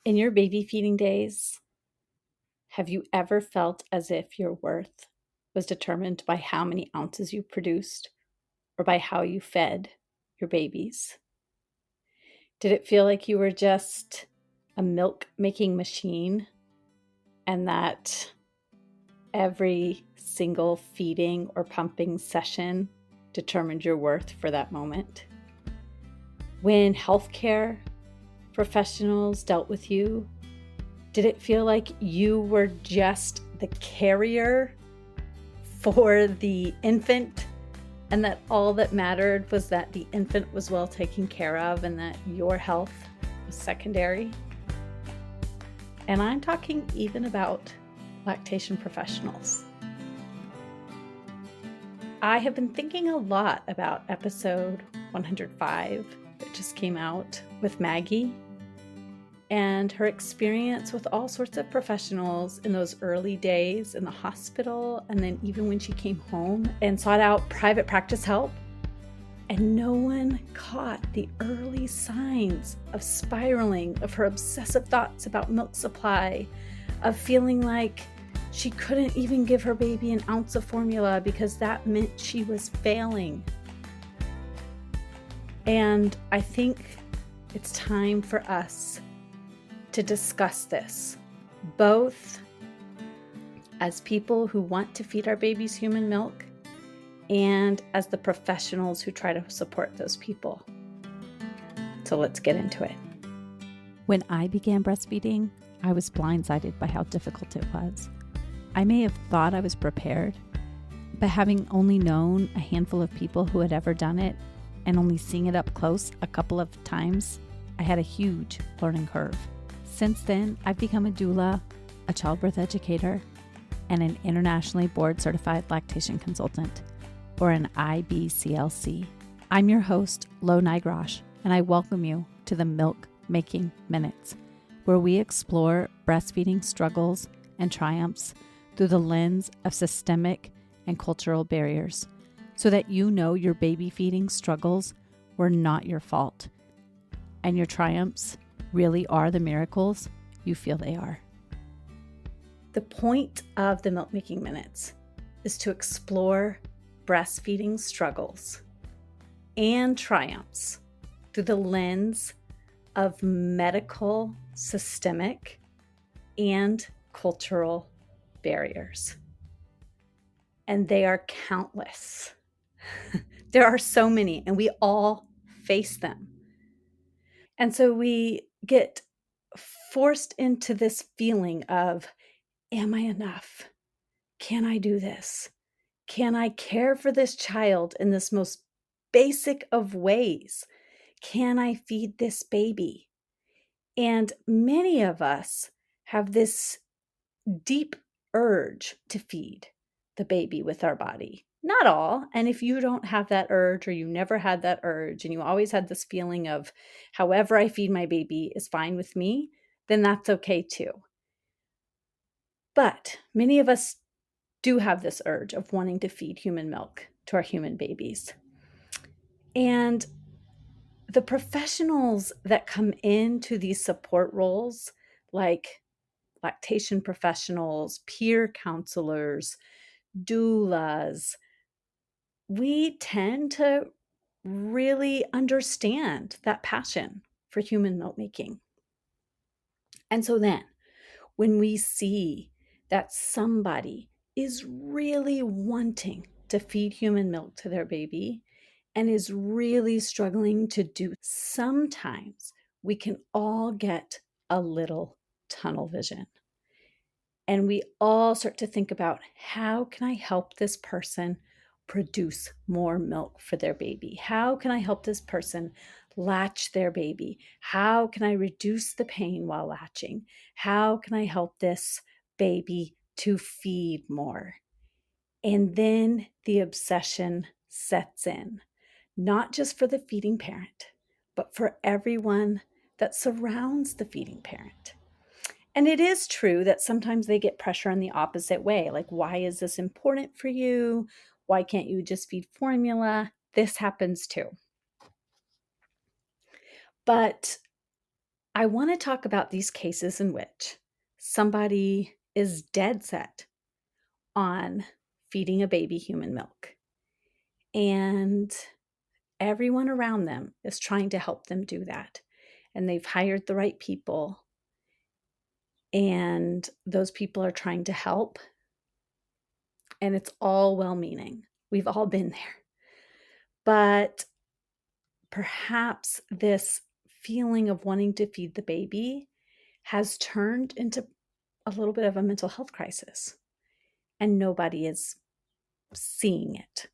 In your baby feeding days, have you ever felt as if your worth was determined by how many ounces you produced or by how you fed your babies? Did it feel like you were just a milk making machine and that every single feeding or pumping session determined your worth for that moment? When healthcare professionals dealt with you, did it feel like you were just the carrier for the infant and that all that mattered was that the infant was well taken care of and that your health was secondary? And I'm talking even about lactation professionals. I have been thinking a lot about episode 105 that just came out with Maggie and her experience with all sorts of professionals in those early days in the hospital, and then even when she came home and sought out private practice help. And no one caught the early signs of spiraling, of her obsessive thoughts about milk supply, of feeling like she couldn't even give her baby an ounce of formula because that meant she was failing. And I think it's time for us to discuss this, both as people who want to feed our babies human milk and as the professionals who try to support those people. So let's get into it. When I began breastfeeding, I was blindsided by how difficult it was. I may have thought I was prepared, but having only known a handful of people who had ever done it and only seeing it up close a couple of times, I had a huge learning curve. Since then, I've become a doula, a childbirth educator, and an internationally board-certified lactation consultant, or an IBCLC. I'm your host, Lo Nigrosh, and I welcome you to the Milk Making Minutes, where we explore breastfeeding struggles and triumphs through the lens of systemic and cultural barriers, so that you know your baby feeding struggles were not your fault, and your triumphs really are the miracles you feel they are. The point of the Milk Making Minutes is to explore breastfeeding struggles and triumphs through the lens of medical, systemic, and cultural barriers. And they are countless. There are so many, and we all face them. And so we get forced into this feeling of, am I enough? Can I do this? Can I care for this child in this most basic of ways? Can I feed this baby? And many of us have this deep urge to feed the baby with our body. Not all. And if you don't have that urge, or you never had that urge, and you always had this feeling of however I feed my baby is fine with me, then that's okay too. But many of us do have this urge of wanting to feed human milk to our human babies. And the professionals that come into these support roles, like lactation professionals, peer counselors, doulas, we tend to really understand that passion for human milk making. And so then when we see that somebody is really wanting to feed human milk to their baby and is really struggling to do, sometimes we can all get a little tunnel vision. And we all start to think about, how can I help this person produce more milk for their baby? How can I help this person latch their baby? How can I reduce the pain while latching? How can I help this baby to feed more? And then the obsession sets in, not just for the feeding parent, but for everyone that surrounds the feeding parent. And it is true that sometimes they get pressure in the opposite way. Like, why is this important for you? Why can't you just feed formula? This happens too. But I want to talk about these cases in which somebody is dead set on feeding a baby human milk, and everyone around them is trying to help them do that. And they've hired the right people, and those people are trying to help, and it's all well-meaning. We've all been there. But perhaps this feeling of wanting to feed the baby has turned into a little bit of a mental health crisis, and nobody is seeing it.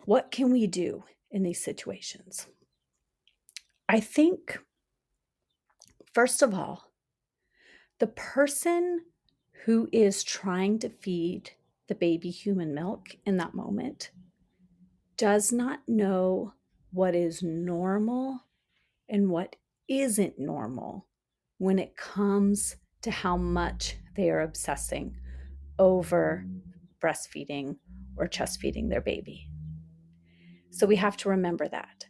What can we do in these situations? I think, first of all, the person who is trying to feed the baby human milk in that moment does not know what is normal and what isn't normal when it comes to how much they are obsessing over breastfeeding or chest feeding their baby. So we have to remember that.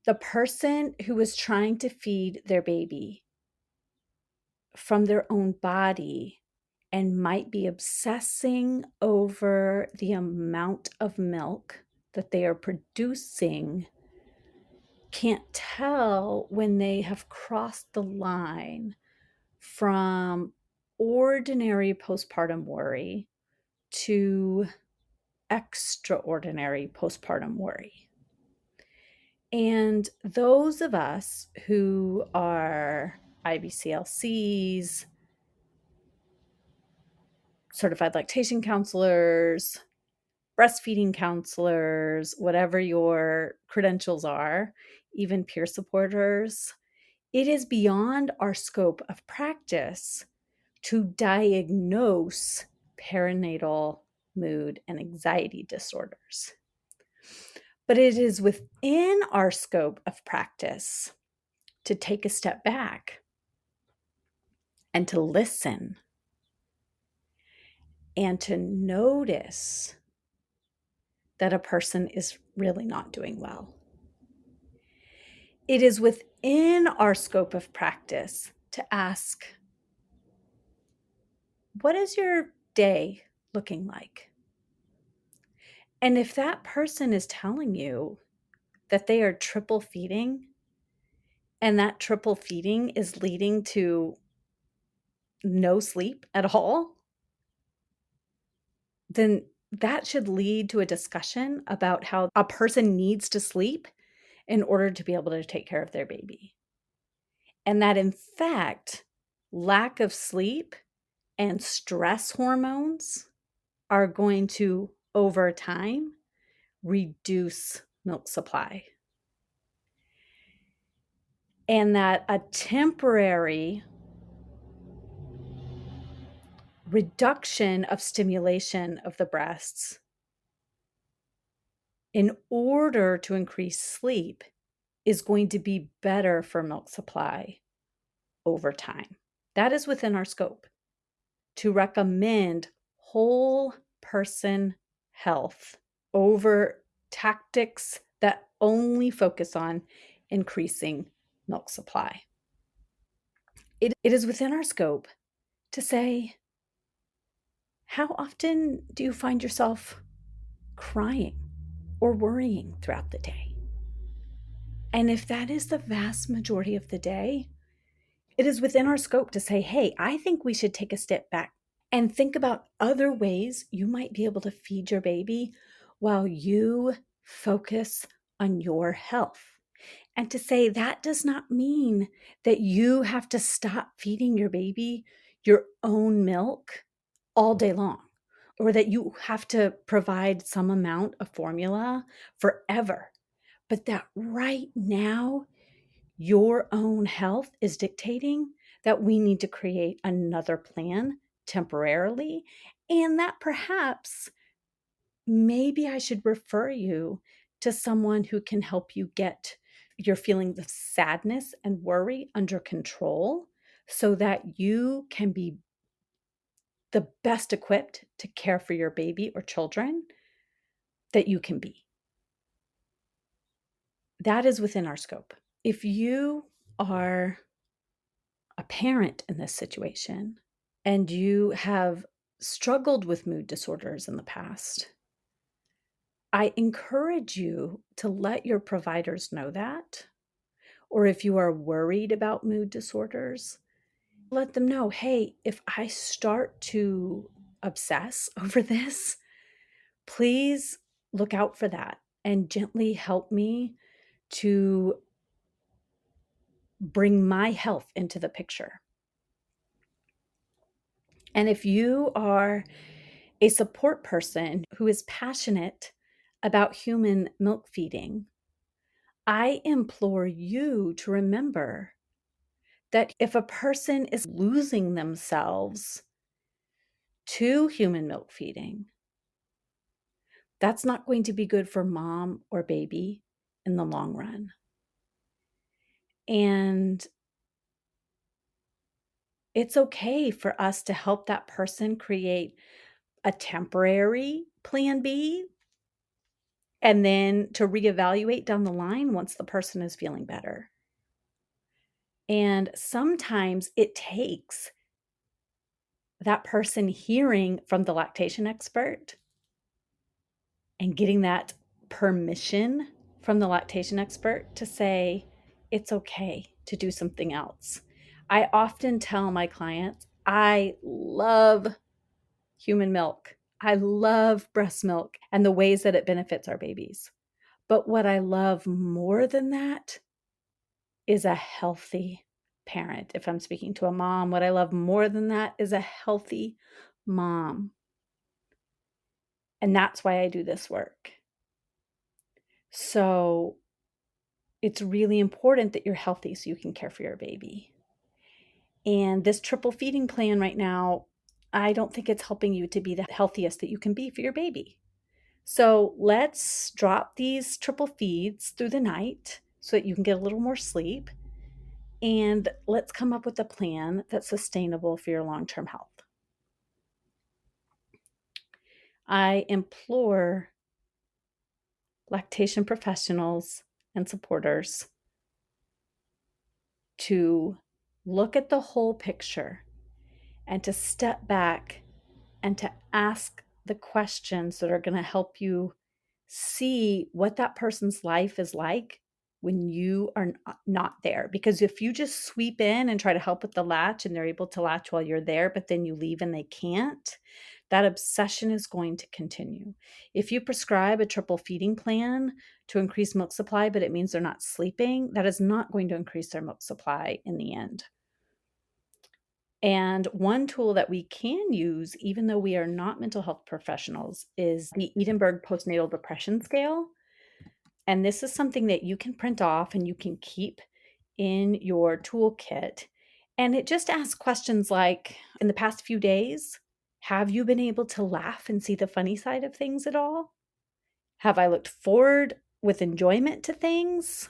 The person who is trying to feed their baby from their own body and might be obsessing over the amount of milk that they are producing can't tell when they have crossed the line from ordinary postpartum worry to extraordinary postpartum worry. And those of us who are IBCLCs, certified lactation counselors, breastfeeding counselors, whatever your credentials are, even peer supporters, it is beyond our scope of practice to diagnose perinatal mood and anxiety disorders. But it is within our scope of practice to take a step back and to listen and to notice that a person is really not doing well. It is within our scope of practice to ask, what is your day looking like? And if that person is telling you that they are triple feeding, and that triple feeding is leading to no sleep at all, then that should lead to a discussion about how a person needs to sleep in order to be able to take care of their baby. And that, in fact, lack of sleep and stress hormones are going to, over time, reduce milk supply. And that a temporary reduction of stimulation of the breasts in order to increase sleep is going to be better for milk supply over time. That is within our scope to recommend whole person health over tactics that only focus on increasing milk supply. It is within our scope to say, how often do you find yourself crying or worrying throughout the day? And if that is the vast majority of the day, it is within our scope to say, hey, I think we should take a step back and think about other ways you might be able to feed your baby while you focus on your health. And to say that does not mean that you have to stop feeding your baby your own milk all day long, or that you have to provide some amount of formula forever, but that right now your own health is dictating that we need to create another plan temporarily, and that perhaps maybe I should refer you to someone who can help you get your feelings of sadness and worry under control so that you can be the best equipped to care for your baby or children that you can be. That is within our scope. If you are a parent in this situation and you have struggled with mood disorders in the past, I encourage you to let your providers know that. Or if you are worried about mood disorders, let them know, hey, if I start to obsess over this, please look out for that and gently help me to bring my health into the picture. And if you are a support person who is passionate about human milk feeding, I implore you to remember that if a person is losing themselves to human milk feeding, that's not going to be good for mom or baby in the long run. And it's okay for us to help that person create a temporary plan B and then to reevaluate down the line once the person is feeling better. And sometimes it takes that person hearing from the lactation expert and getting that permission from the lactation expert to say, it's okay to do something else. I often tell my clients, I love human milk. I love breast milk and the ways that it benefits our babies. But what I love more than that is a healthy parent. If I'm speaking to a mom, what I love more than that is a healthy mom. And that's why I do this work. So it's really important that you're healthy so you can care for your baby. And this triple feeding plan right now, I don't think it's helping you to be the healthiest that you can be for your baby. So let's drop these triple feeds through the night so that you can get a little more sleep. And let's come up with a plan that's sustainable for your long-term health. I implore lactation professionals and supporters to look at the whole picture and to step back and to ask the questions that are going to help you see what that person's life is like when you are not there. Because if you just sweep in and try to help with the latch and they're able to latch while you're there, but then you leave and they can't, that obsession is going to continue. If you prescribe a triple feeding plan to increase milk supply, but it means they're not sleeping, that is not going to increase their milk supply in the end. And one tool that we can use, even though we are not mental health professionals, is the Edinburgh Postnatal Depression Scale. And this is something that you can print off and you can keep in your toolkit. And it just asks questions like, in the past few days, have you been able to laugh and see the funny side of things at all? Have I looked forward with enjoyment to things?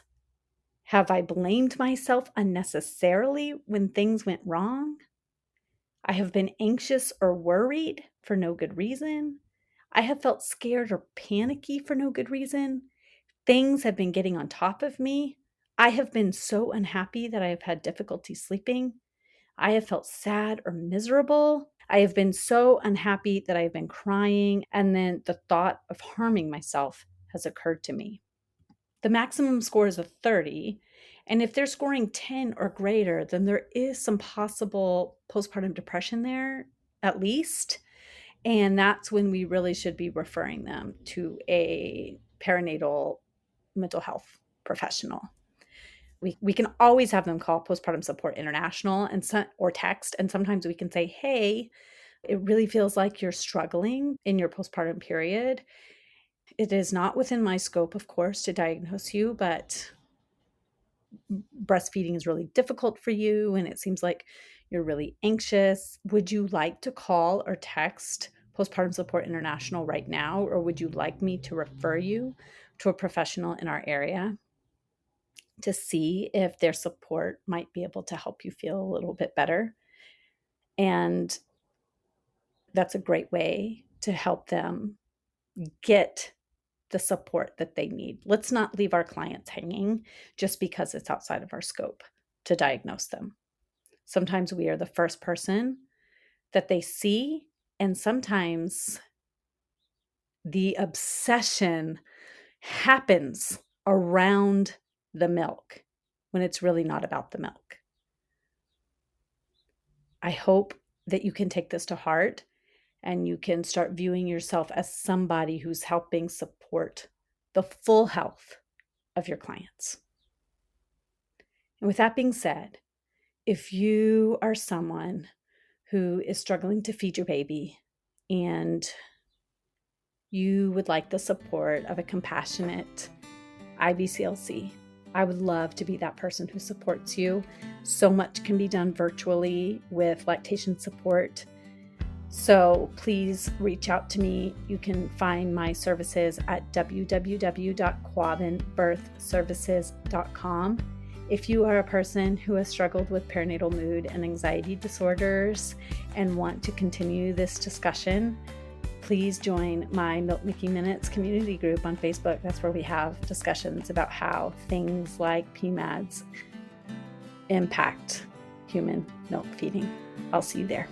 Have I blamed myself unnecessarily when things went wrong? I have been anxious or worried for no good reason. I have felt scared or panicky for no good reason. Things have been getting on top of me. I have been so unhappy that I have had difficulty sleeping. I have felt sad or miserable. I have been so unhappy that I have been crying, and then the thought of harming myself has occurred to me. The maximum score is a 30. And if they're scoring 10 or greater, then there is some possible postpartum depression there, at least. And that's when we really should be referring them to a perinatal mental health professional. We can always have them call Postpartum Support International or text. And sometimes we can say, hey, it really feels like you're struggling in your postpartum period. It is not within my scope, of course, to diagnose you, but breastfeeding is really difficult for you and it seems like you're really anxious. Would you like to call or text Postpartum Support International right now, or would you like me to refer you to a professional in our area to see if their support might be able to help you feel a little bit better? And that's a great way to help them get the support that they need. Let's not leave our clients hanging just because it's outside of our scope. to diagnose them. Sometimes we are the first person that they see, and sometimes the obsession happens around the milk when it's really not about the milk. I hope that you can take this to heart and you can start viewing yourself as somebody who's helping support the full health of your clients. And with that being said, if you are someone who is struggling to feed your baby and you would like the support of a compassionate IBCLC, I would love to be that person who supports you. So much can be done virtually with lactation support. So please reach out to me. You can find my services at www.quavinbirthservices.com. If you are a person who has struggled with perinatal mood and anxiety disorders and want to continue this discussion, please join my Milk Making Minutes community group on Facebook. That's where we have discussions about how things like PMADs impact human milk feeding. I'll see you there.